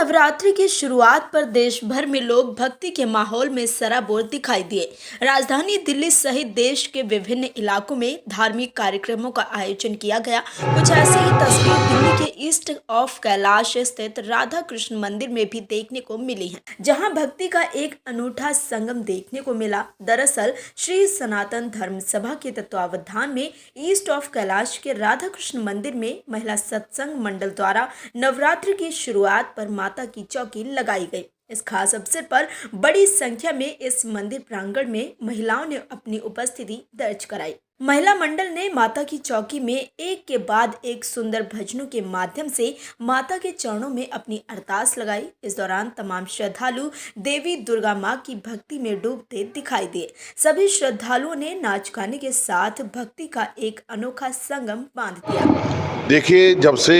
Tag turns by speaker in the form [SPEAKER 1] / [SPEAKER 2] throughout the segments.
[SPEAKER 1] नवरात्रि की शुरुआत पर देश भर में लोग भक्ति के माहौल में सराबोर दिखाई दिए। राजधानी दिल्ली सहित देश के विभिन्न इलाकों में धार्मिक कार्यक्रमों का आयोजन किया गया। कुछ ऐसी ही तस्वीर दिल्ली के ईस्ट ऑफ कैलाश स्थित राधा कृष्ण मंदिर में भी देखने को मिली है, जहां भक्ति का एक अनूठा संगम देखने को मिला। दरअसल श्री सनातन धर्म सभा के तत्वावधान में ईस्ट ऑफ कैलाश के राधा कृष्ण मंदिर में महिला सत्संग मंडल द्वारा नवरात्रि की शुरुआत पर माता की चौकी लगाई गई। इस खास अवसर पर बड़ी संख्या में इस मंदिर प्रांगण में महिलाओं ने अपनी उपस्थिति दर्ज कराई। महिला मंडल ने माता की चौकी में एक के बाद एक सुंदर भजनों के माध्यम से माता के चरणों में अपनी अरदास लगाई। इस दौरान तमाम श्रद्धालु देवी दुर्गा मां की भक्ति में डूबते दिखाई दिए। सभी श्रद्धालुओं ने नाच गाने के साथ भक्ति का एक अनोखा संगम बांध दिया।
[SPEAKER 2] देखिए, जब से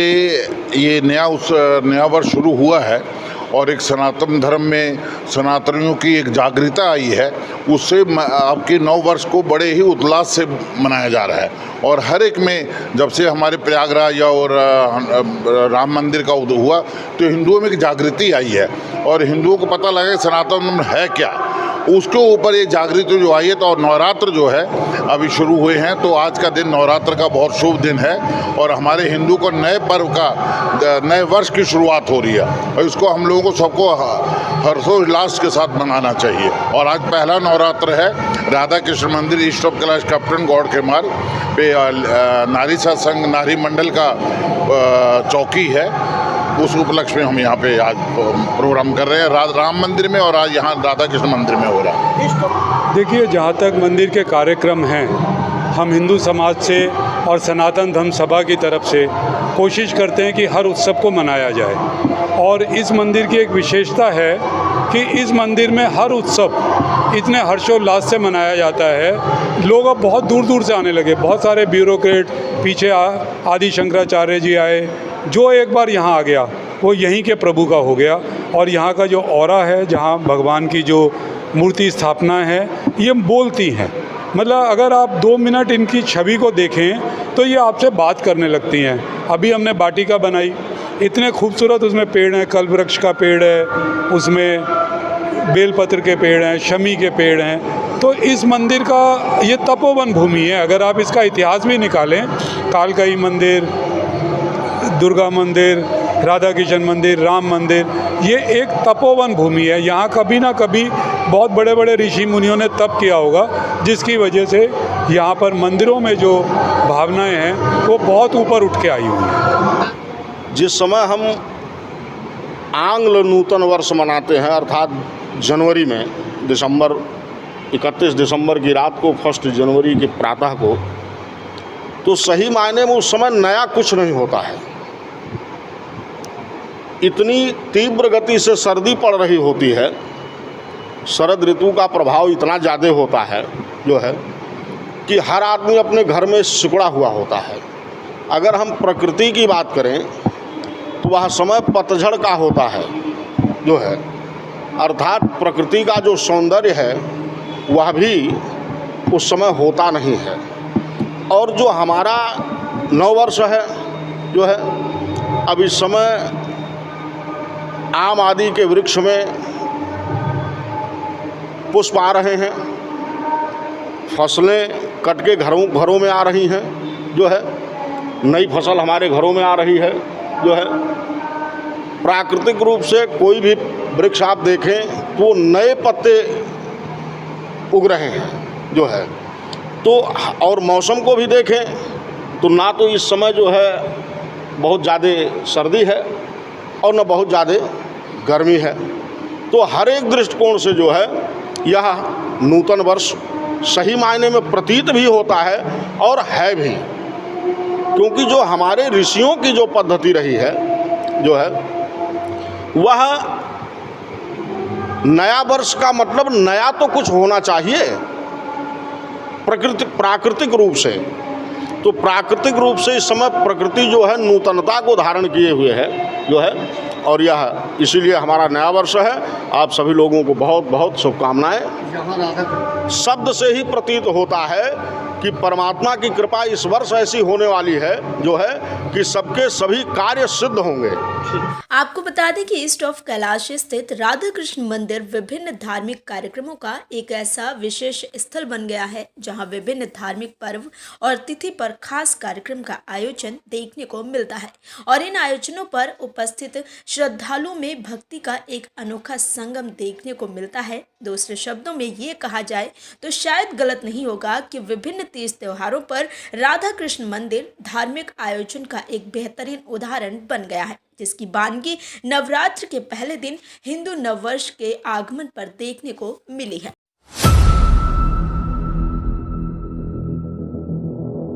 [SPEAKER 2] ये नया वर्ष शुरू हुआ है और एक सनातन धर्म में सनातनियों की एक जागृति आई है, उससे आपके नव वर्ष को बड़े ही उल्लास से मनाया जा रहा है। और हर एक में जब से हमारे प्रयागराज और राम मंदिर का उदय हुआ तो हिंदुओं में एक जागृति आई है और हिंदुओं को पता लगा कि सनातन धर्म है क्या, उसके ऊपर एक जागृति जो आई है। तो और नवरात्र जो है अभी शुरू हुए हैं, तो आज का दिन नवरात्र का बहुत शुभ दिन है और हमारे हिंदू को नए पर्व का, नए वर्ष की शुरुआत हो रही है और इसको हम लोगों को सबको हर्षोल्लास के साथ मनाना चाहिए। और आज पहला नवरात्र है Radha Krishna Mandir east of Kailash captain Gaur के मार्ग पे नारी सत्संग नारी मंडल का चौकी है। उस उपलक्ष्य में हम यहाँ पे आज प्रोग्राम कर रहे हैं राम मंदिर में और आज यहाँ राधा कृष्ण मंदिर में हो रहा है।
[SPEAKER 3] देखिए, जहाँ तक मंदिर के कार्यक्रम हैं, हम हिंदू समाज से और सनातन धर्म सभा की तरफ से कोशिश करते हैं कि हर उत्सव को मनाया जाए। और इस मंदिर की एक विशेषता है कि इस मंदिर में हर उत्सव इतने हर्षोल्लास से मनाया जाता है। लोग अब बहुत दूर दूर से आने लगे। बहुत सारे ब्यूरोक्रेट पीछे आदि शंकराचार्य जी आए, जो एक बार यहाँ आ गया वो यहीं के प्रभु का हो गया। और यहाँ का जो ऑरा है, जहाँ भगवान की जो मूर्ति स्थापना है, ये बोलती हैं। मतलब अगर आप 2 मिनट इनकी छवि को देखें तो ये आपसे बात करने लगती हैं। अभी हमने वाटिका बनाई, इतने खूबसूरत उसमें पेड़ हैं, कल्पवृक्ष का पेड़ है, उसमें बेलपत्र के पेड़ हैं, शमी के पेड़ हैं। तो इस मंदिर का ये तपोवन भूमि है। अगर आप इसका इतिहास भी निकालें, कालकाई मंदिर, दुर्गा मंदिर, राधा कृष्ण मंदिर, राम मंदिर, ये एक तपोवन भूमि है। यहाँ कभी ना कभी बहुत बड़े बड़े ऋषि मुनियों ने तप किया होगा, जिसकी वजह से यहाँ पर मंदिरों में जो भावनाएं हैं वो बहुत ऊपर उठ के आई हुई हैं।
[SPEAKER 4] जिस समय हम आंग्ल नूतन वर्ष मनाते हैं, अर्थात जनवरी में 31 दिसंबर की रात को 1 जनवरी के प्रातः को, तो सही मायने में उस समय नया कुछ नहीं होता है। इतनी तीव्र गति से सर्दी पड़ रही होती है, शरद ऋतु का प्रभाव इतना ज़्यादा होता है जो है कि हर आदमी अपने घर में सिकुड़ा हुआ होता है। अगर हम प्रकृति की बात करें तो वह समय पतझड़ का होता है जो है, अर्थात प्रकृति का जो सौंदर्य है वह भी उस समय होता नहीं है। और जो हमारा नववर्ष है जो है, अब इस समय आम आदि के वृक्ष में पुष्प आ रहे हैं, फसलें कट के घरों में आ रही हैं जो है, नई फसल हमारे घरों में आ रही है जो है। प्राकृतिक रूप से कोई भी वृक्ष आप देखें तो नए पत्ते उग रहे हैं जो है। तो और मौसम को भी देखें तो ना तो इस समय जो है बहुत ज़्यादा सर्दी है और न बहुत ज़्यादा गर्मी है। तो हर एक दृष्टिकोण से जो है यह नूतन वर्ष सही मायने में प्रतीत भी होता है और है भी, क्योंकि जो हमारे ऋषियों की जो पद्धति रही है जो है, वह नया वर्ष का मतलब नया तो कुछ होना चाहिए प्राकृतिक रूप से। तो प्राकृतिक रूप से इस समय प्रकृति जो है नूतनता को धारण किए हुए है जो है, और यह इसीलिए हमारा नया वर्ष है। आप सभी लोगों को बहुत बहुत शुभकामनाएं। शब्द से ही प्रतीत होता है कि परमात्मा की कृपा इस वर्ष ऐसी होने वाली है जो है कि सबके सभी कार्य सिद्ध होंगे।
[SPEAKER 1] आपको बता दें कि ईस्ट ऑफ कैलाश स्थित राधा कृष्ण मंदिर विभिन्न धार्मिक कार्यक्रमों का एक ऐसा विशेष स्थल बन गया है जहां विभिन्न धार्मिक पर्व और तिथि पर खास कार्यक्रम का आयोजन देखने को मिलता है और इन आयोजनों पर उपस्थित श्रद्धालुओं में भक्ति का एक अनोखा संगम देखने को मिलता है। दूसरे शब्दों में ये कहा जाए तो शायद गलत नहीं होगा कि विभिन्न तीज त्योहारों पर राधा कृष्ण मंदिर धार्मिक आयोजन का एक बेहतरीन उदाहरण बन गया है, जिसकी वानगी नवरात्र के पहले दिन हिंदू नववर्ष के आगमन पर देखने को मिली है।